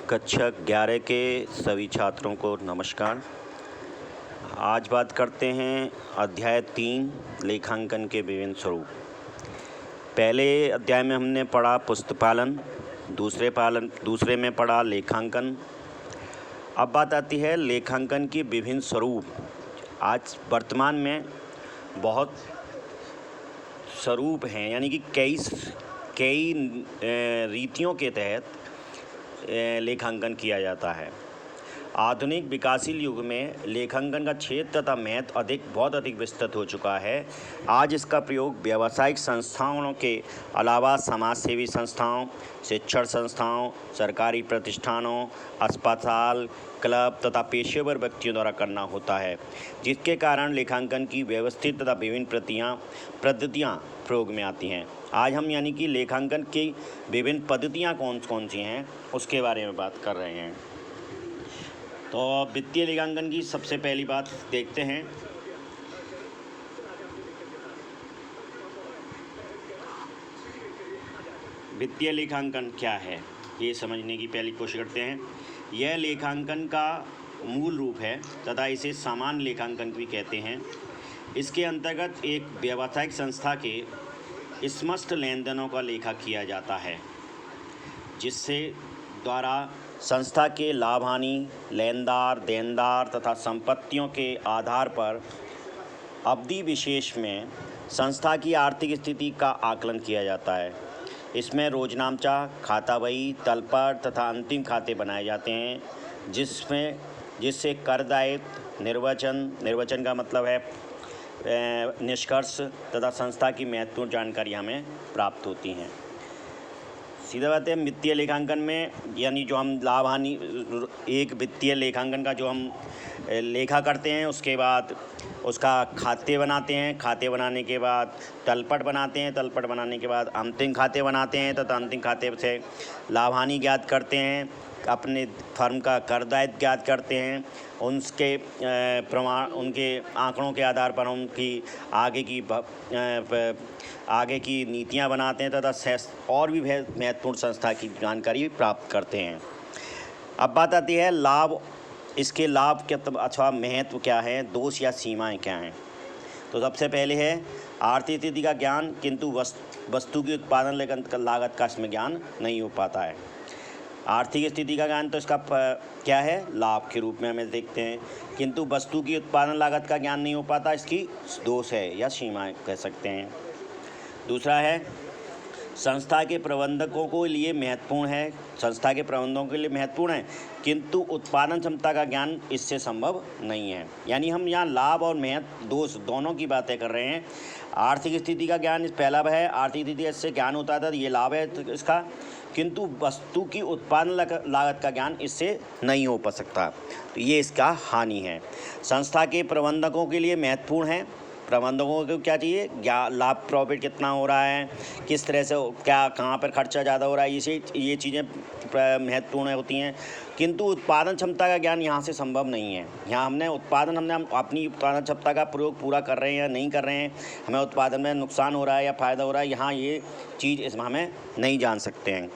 कक्षा 11 के सभी छात्रों को नमस्कार। आज बात करते हैं अध्याय 3 लेखांकन के विभिन्न स्वरूप। पहले अध्याय में हमने पढ़ा पुस्तपालन, दूसरे में पढ़ा लेखांकन। अब बात आती है लेखांकन की विभिन्न स्वरूप। आज वर्तमान में बहुत स्वरूप हैं, यानी कि कई रीतियों के तहत लेखांकन किया जाता है। आधुनिक विकासशील युग में लेखांकन का क्षेत्र तथा महत्व बहुत अधिक विस्तृत हो चुका है। आज इसका प्रयोग व्यावसायिक संस्थाओं के अलावा समाजसेवी संस्थाओं, शिक्षण संस्थाओं, सरकारी प्रतिष्ठानों, अस्पताल, क्लब तथा पेशेवर व्यक्तियों द्वारा करना होता है, जिसके कारण लेखांकन की व्यवस्थित तथा विभिन्न पद्धतियाँ प्रयोग में आती हैं। आज हम यानी कि लेखांकन की विभिन्न पद्धतियाँ कौन सी हैं उसके बारे में बात कर रहे हैं। तो वित्तीय लेखांकन की सबसे पहली बात देखते हैं। वित्तीय लेखांकन क्या है, ये समझने की पहली कोशिश करते हैं। यह लेखांकन का मूल रूप है तथा इसे सामान्य लेखांकन भी कहते हैं। इसके अंतर्गत एक व्यावसायिक संस्था के समस्त लेनदेनों का लेखा किया जाता है, जिससे द्वारा संस्था के लाभ हानि, लेनदार, देनदार तथा संपत्तियों के आधार पर अवधि विशेष में संस्था की आर्थिक स्थिति का आकलन किया जाता है। इसमें रोजनामचा, खाता बही, तलपट तथा अंतिम खाते बनाए जाते हैं, जिससे कर दायित्व, निर्वचन का मतलब है निष्कर्ष तथा संस्था की महत्वपूर्ण जानकारी हमें प्राप्त होती हैं। सीधा बात है, वित्तीय लेखांकन में यानी जो हम लाभ हानि, एक वित्तीय लेखांकन का जो हम लेखा करते हैं, उसके बाद उसका खाते बनाते हैं, खाते बनाने के बाद तलपट बनाते हैं, तलपट बनाने के बाद अंतिम खाते बनाते हैं तथा अंतिम खाते से लाभ हानि ज्ञात करते हैं, अपने फर्म का कर दायित्व ज्ञात करते हैं, उनके उनके आंकड़ों के आधार पर उनकी आगे की नीतियां बनाते हैं तथा और भी महत्वपूर्ण संस्था की जानकारी प्राप्त करते हैं। अब बात आती है लाभ। इसके लाभ के अथवा महत्व क्या है, दोष या सीमाएं क्या हैं। तो सबसे पहले है आर्थिक स्थिति का ज्ञान, किंतु वस्तु की उत्पादन लागत का इसमें ज्ञान नहीं हो पाता है। आर्थिक स्थिति का ज्ञान तो इसका क्या है, लाभ के रूप में हमें देखते हैं, किंतु वस्तु की उत्पादन लागत का ज्ञान नहीं हो पाता, इसकी दोष है या सीमाएं कह सकते हैं। दूसरा है संस्था के प्रबंधकों के लिए महत्वपूर्ण है, संस्था के प्रबंधकों के लिए महत्वपूर्ण है, किंतु उत्पादन क्षमता का ज्ञान इससे संभव नहीं है। यानी हम यहाँ लाभ और महत्व, दोष दोनों की बातें कर रहे हैं। आर्थिक स्थिति का ज्ञान पहला है, आर्थिक स्थिति इससे ज्ञान होता था, ये लाभ है इसका, किंतु वस्तु की उत्पादन लागत का ज्ञान इससे नहीं हो पा सकता, तो ये इसका हानि है। संस्था के प्रबंधकों के लिए महत्वपूर्ण है। प्रबंधकों को क्या चाहिए, लाभ प्रॉफिट कितना हो रहा है, किस तरह से कहाँ पर खर्चा ज़्यादा हो रहा है, ये चीज़ें महत्वपूर्ण होती हैं, किंतु उत्पादन क्षमता का ज्ञान यहाँ से संभव नहीं है। यहाँ हमने अपनी उत्पादन क्षमता का प्रयोग पूरा कर रहे हैं या नहीं कर रहे हैं, हमें उत्पादन में नुकसान हो रहा है या फ़ायदा हो रहा है, यहाँ ये चीज़ इसमें हमें नहीं जान सकते हैं।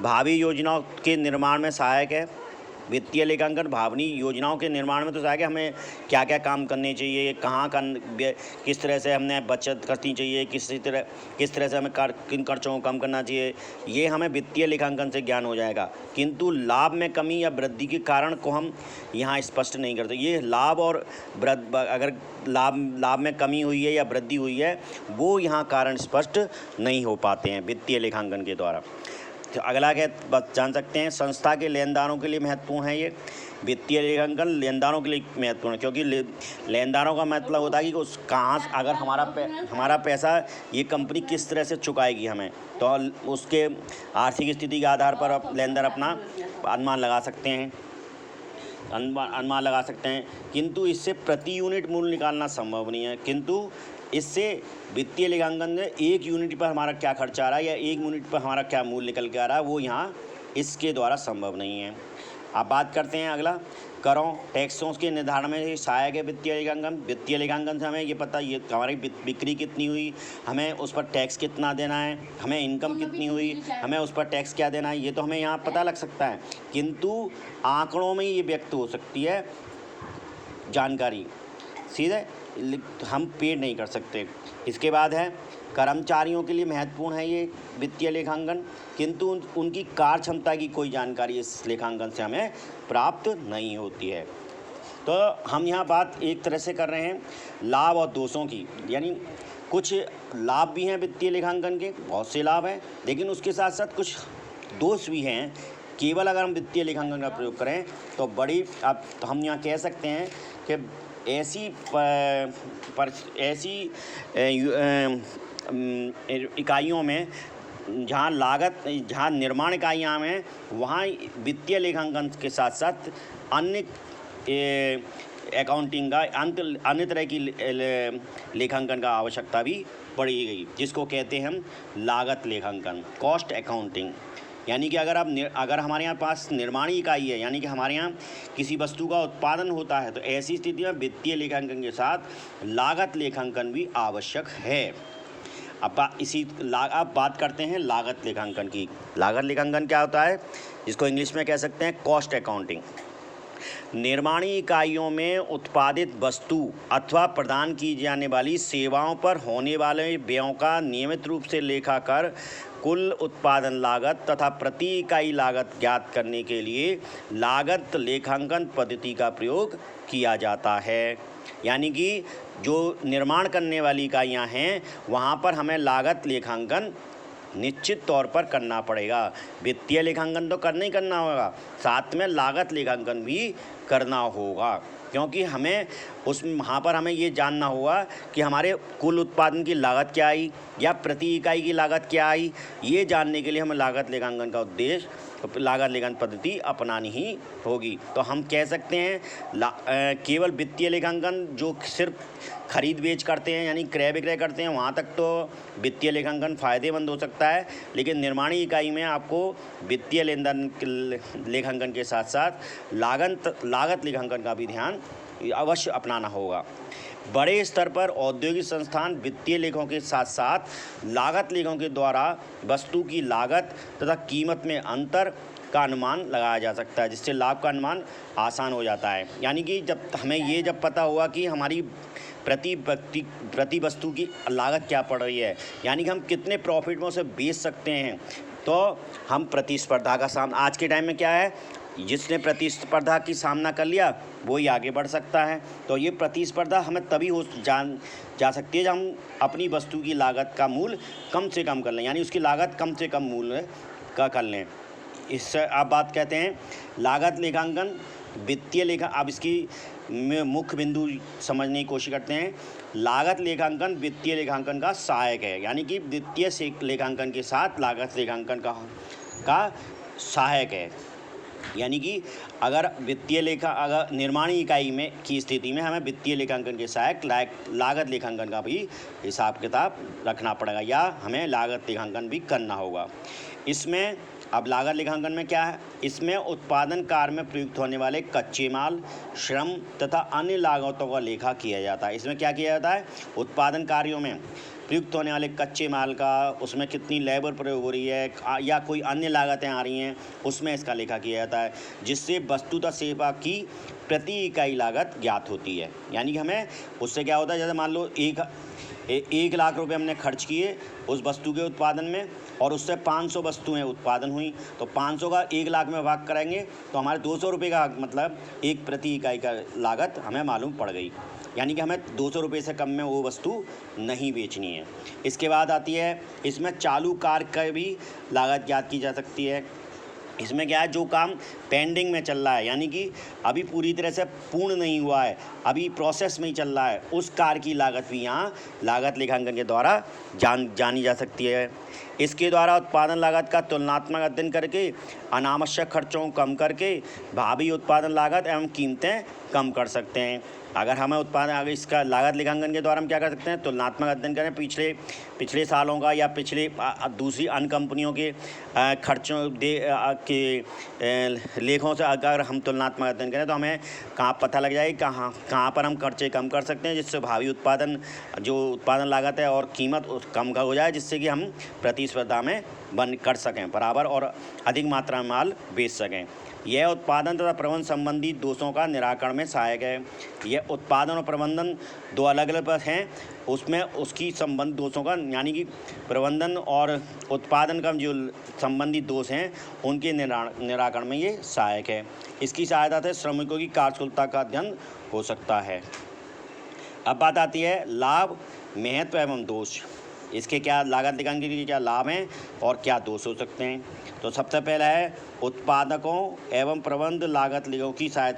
भावी योजनाओं के निर्माण में सहायक है। वित्तीय लेखांकन भावी योजनाओं के निर्माण में तो सहायक है, हमें क्या क्या काम करने चाहिए, किस तरह से हमने बचत करनी चाहिए, किस तरह से हमें किन खर्चों को कम करना चाहिए, ये हमें वित्तीय लेखांकन से ज्ञान हो जाएगा। किंतु लाभ में कमी या वृद्धि के कारण को हम यहाँ स्पष्ट नहीं करते। ये लाभ और अगर लाभ में कमी हुई है या वृद्धि हुई है, वो यहाँ कारण स्पष्ट नहीं हो पाते हैं वित्तीय लेखांकन के द्वारा। तो अगला क्या जान सकते हैं, संस्था के लेनदारों के लिए महत्वपूर्ण है। ये वित्तीय लेखांकन लेनदारों के लिए महत्वपूर्ण है, क्योंकि लेनदारों का मतलब होता है कि अगर हमारा पैसा ये कंपनी किस तरह से चुकाएगी हमें, तो उसके आर्थिक स्थिति के आधार पर लेनदार अपना अनुमान लगा सकते हैं, किंतु इससे प्रति यूनिट मूल्य निकालना संभव नहीं है। किंतु इससे वित्तीय लेखांकन में एक यूनिट पर हमारा क्या खर्चा आ रहा है या एक यूनिट पर हमारा क्या मूल्य निकल के आ रहा है, वो यहाँ इसके द्वारा संभव नहीं है। अब बात करते हैं अगला, करों टैक्सों के निर्धारण में सहायक है वित्तीय लेखांकन। वित्तीय लेखांकन से हमें ये पता ये हमारी बिक्री कितनी हुई, हमें उस पर टैक्स कितना देना है, हमें इनकम कितनी हुई, हमें उस पर टैक्स क्या देना है, ये तो हमें यहाँ पता लग सकता है, किंतु आंकड़ों में ये व्यक्त हो सकती है जानकारी, सीधे हम पेड नहीं कर सकते। इसके बाद है कर्मचारियों के लिए महत्वपूर्ण है ये वित्तीय लेखांकन, किंतु उनकी कार्य क्षमता की कोई जानकारी इस लेखांकन से हमें प्राप्त नहीं होती है। तो हम यहाँ बात एक तरह से कर रहे हैं लाभ और दोषों की, यानी कुछ लाभ भी हैं वित्तीय लेखांकन के, बहुत से लाभ हैं, लेकिन उसके साथ साथ कुछ दोष भी हैं। केवल अगर हम वित्तीय लेखांकन का प्रयोग करें तो बड़ी अब तो हम यहाँ कह सकते हैं कि ऐसी इकाइयों में जहाँ निर्माण इकाइयाँ हैं वहाँ वित्तीय लेखांकन के साथ साथ अन्य अकाउंटिंग का अन्य तरह की लेखांकन का आवश्यकता भी बढ़ी गई, जिसको कहते हैं हम लागत लेखांकन, कॉस्ट अकाउंटिंग। यानी कि अगर हमारे यहाँ पास निर्माण इकाई है, यानी कि हमारे यहाँ किसी वस्तु का उत्पादन होता है, तो ऐसी स्थिति में वित्तीय लेखांकन के साथ लागत लेखांकन भी आवश्यक है। अब बात करते हैं लागत लेखांकन की। लागत लेखांकन क्या होता है, जिसको इंग्लिश में कह सकते हैं कॉस्ट अकाउंटिंग। निर्माणी इकाइयों में उत्पादित वस्तु अथवा प्रदान की जाने वाली सेवाओं पर होने वाले व्ययों का नियमित रूप से लेखा कर कुल उत्पादन लागत तथा प्रति इकाई लागत ज्ञात करने के लिए लागत लेखांकन पद्धति का प्रयोग किया जाता है। यानी कि जो निर्माण करने वाली इकाइयाँ हैं वहाँ पर हमें लागत लेखांकन निश्चित तौर पर करना पड़ेगा। वित्तीय लेखांकन तो करना ही करना होगा, साथ में लागत लेखांकन भी करना होगा, क्योंकि हमें वहाँ पर हमें ये जानना होगा कि हमारे कुल उत्पादन की लागत क्या आई या प्रति इकाई की लागत क्या आई। ये जानने के लिए हमें लागत लेखांकन का उद्देश्य लागत लेखांकन पद्धति अपनानी ही होगी। तो हम कह सकते हैं केवल वित्तीय लेखांकन जो सिर्फ खरीद बेच करते हैं यानी क्रय विक्रय करते हैं वहाँ तक तो वित्तीय लेखांकन फ़ायदेमंद हो सकता है, लेकिन निर्माणी इकाई में आपको वित्तीय लेनदेन लेखांकन के साथ साथ लागत लेखांकन का भी ध्यान अवश्य अपनाना होगा। बड़े स्तर पर औद्योगिक संस्थान वित्तीय लेखों के साथ साथ लागत लेखों के द्वारा वस्तु की लागत तथा कीमत में अंतर का अनुमान लगाया जा सकता है, जिससे लाभ का अनुमान आसान हो जाता है। यानी कि जब पता होगा कि हमारी प्रति वस्तु की लागत क्या पड़ रही है, यानी कि हम कितने प्रॉफिट में उसे बेच सकते हैं, तो हम प्रतिस्पर्धा का सामना आज के टाइम में क्या है, जिसने प्रतिस्पर्धा की सामना कर लिया वही आगे बढ़ सकता है। तो ये प्रतिस्पर्धा हमें तभी जा सकती है जब हम अपनी वस्तु की लागत का मूल्य कम से कम कर लें, यानी उसकी लागत कम से कम मूल्य का कर लें। इससे आप बात कहते हैं लागत लेखांकन वित्तीय लेखा। अब इसकी मुख्य बिंदु समझने की कोशिश करते हैं। लागत लेखांकन वित्तीय लेखांकन का सहायक है, यानी कि वित्तीय लेखांकन के साथ लागत लेखांकन का सहायक है। यानी कि अगर निर्माणी इकाई में की स्थिति में हमें वित्तीय लेखांकन के सहायक लागत लेखांकन का भी हिसाब किताब रखना पड़ेगा या हमें लागत लेखांकन भी करना होगा। इसमें अब लागत लेखांकन में क्या है, इसमें उत्पादन कार्य में प्रयुक्त होने वाले कच्चे माल, श्रम तथा अन्य लागतों का लेखा किया जाता है। इसमें क्या किया जाता है, उत्पादन कार्यों में प्रयुक्त होने वाले कच्चे माल का, उसमें कितनी लेबर प्रयोग हो रही है या कोई अन्य लागतें आ रही हैं, उसमें इसका लेखा किया जाता है, जिससे वस्तु तथा सेवा की प्रति इकाई लागत ज्ञात होती है। यानी कि हमें उससे क्या होता है, जैसे मान लो 1 लाख रुपए हमने खर्च किए उस वस्तु के उत्पादन में और उससे 500 वस्तुएं उत्पादन हुई, तो 500 का 1 लाख में भाग कराएंगे तो हमारे 200 रुपये का मतलब एक प्रति इकाई का लागत हमें मालूम पड़ गई। यानी कि हमें 200 रुपये से कम में वो वस्तु नहीं बेचनी है। इसके बाद आती है, इसमें चालू कार्य का भी लागत ज्ञात की जा सकती है। इसमें क्या है, जो काम पेंडिंग में चल रहा है, यानी कि अभी पूरी तरह से पूर्ण नहीं हुआ है, अभी प्रोसेस में ही चल रहा है, उस कार्य की लागत भी यहाँ लागत लेखांकन के द्वारा जानी जा सकती है। इसके द्वारा उत्पादन लागत का तुलनात्मक अध्ययन करके अनावश्यक खर्चों को कम करके भावी उत्पादन लागत एवं कीमतें कम कर सकते हैं। अगर हमें उत्पादन अगर इसका लागत लेखांकन के द्वारा हम क्या कर सकते हैं, तुलनात्मक अध्ययन करें पिछले सालों का या पिछले दूसरी अन्य कंपनियों के खर्चों के लेखों से अगर हम तुलनात्मक अध्ययन करें तो हमें कहाँ पता लग जाए कहाँ पर हम खर्चे कम कर सकते हैं, जिससे भावी उत्पादन लागत है और कीमत कम हो जाए, जिससे कि हम प्रतिस्पर्धा में कर सकें, बराबर और अधिक मात्रा में माल बेच सकें। यह उत्पादन तथा प्रबंधन संबंधी दोषों का निराकरण में सहायक है। यह उत्पादन और प्रबंधन दो अलग अलग पद हैं, उसमें उसकी संबंध दोषों का यानी कि प्रबंधन और उत्पादन का जो संबंधित दोष हैं उनके निराकरण में ये सहायक है। इसकी सहायता से श्रमिकों की कार्यकुशलता का अध्ययन हो सकता है। अब बात आती है लाभ, महत्व एवं दोष। इसके क्या लागत लेखांकन के क्या लाभ हैं और क्या दोष हो सकते हैं। तो सबसे पहला है उत्पादकों एवं प्रबंध लागत लेखों की सहायता